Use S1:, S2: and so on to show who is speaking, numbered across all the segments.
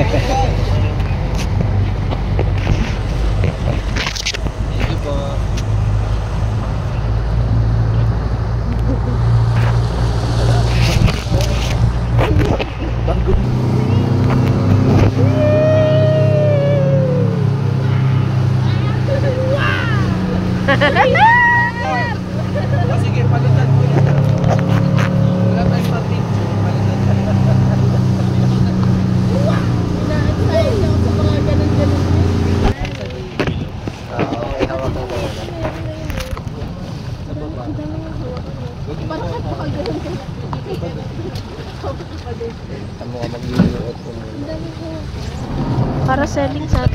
S1: you po. Sige, palitan ko yan. Wala tayong pa-picture. Palitan ko yan.
S2: Na-excite ako sa mga ganun-ganun.
S1: Oo, ihawak ko yan.
S2: Parang kapakagalan ka.
S1: Tamo ka mag-iiot ko.
S2: Para selling sa...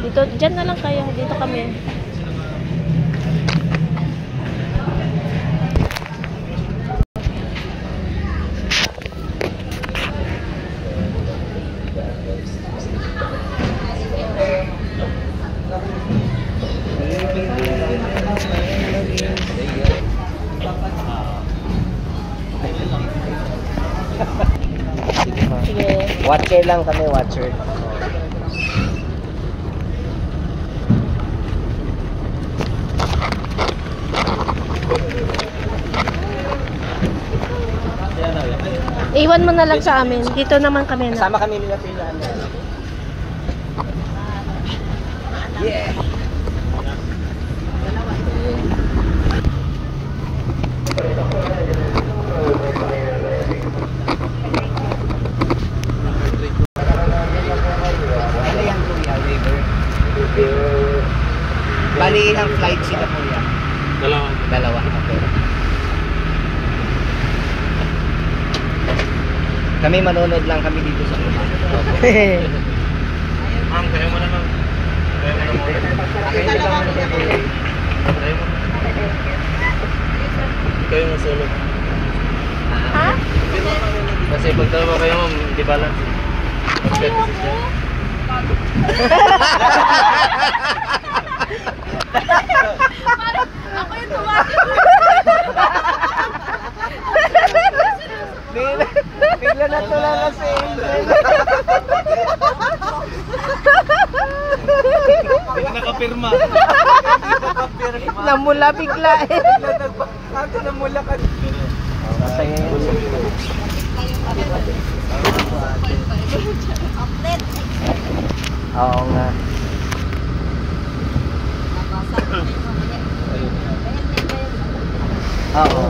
S2: Dito, dyan na lang kayo. Dito kami. Sige.
S1: Watcher lang kami, watcher.
S2: Iwan mo na lang sa amin. Dito naman kami na.
S1: Kasama kami nila pila. Yeah. Ano yan kuya, waiver? Bali ilang flight sila kuya? Dalawa. Okay. Kami manonood lang kami dito sa rumah.
S3: Ma'am, kaya mo na lang. Kaya mo na mo. Kaya mo solo.
S2: Ha?
S3: Kasi pag dalawa kayo ma'am, di balance.
S2: Ako yung tumakas.
S1: Bigla na tulala si Angel.
S3: Hindi nakapirma.
S2: Namula bigla eh.
S1: Ako namula ka. Masaya yun. Oo nga. Oo.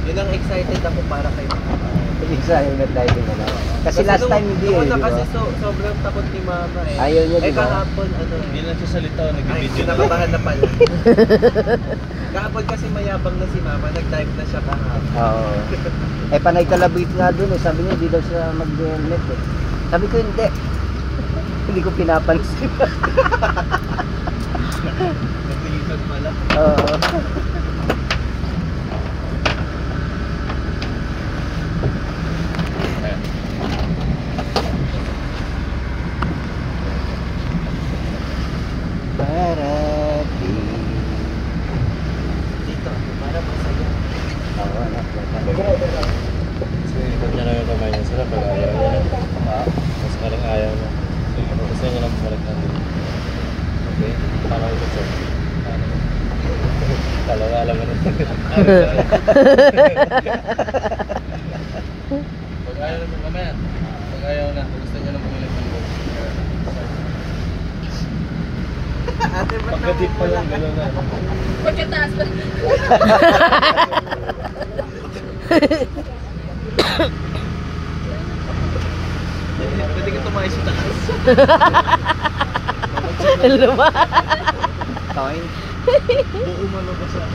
S1: Yun ang excited ako para kay Mama. Excited na tayo din na. Kasi last time hindi eh, di ba?
S4: Kasi sobrang takot ni Mama eh.
S1: Ayaw niya, di ba?
S4: Kahapon
S3: Hindi lang siya salita, nag-video na.
S4: kinakabahan na pala. Kahapon kasi mayabang na si Mama, nag-dive na siya kahapon.
S1: Oo. Eh panay kalabit nga dun eh. Sabi niya hindi daw siya mag-net eh. Sabi ko hindi. Hindi ko pinapansin.
S4: Nagpilitan pala.
S1: Oo.
S4: Dito, para masaya.
S1: Oo, anak.
S3: Kasi ikot niya lang yung kamay niya sila pag ayaw niya. Mas maling ayaw niya. Gusto niya lang bumalik na din. Okay? Paano ikot siya? Talaga alam mo na. Pag ayaw na mamaya. Pag ayaw na, gusto niya lang bumalik ng boat.
S4: Ate, ba't
S3: Pagkatip pa lang, gano'n na.
S2: Pagkataas pa.
S4: Pwede ka tumayo sa taas.
S2: Luma.
S1: Toy.
S4: Buo malabas sa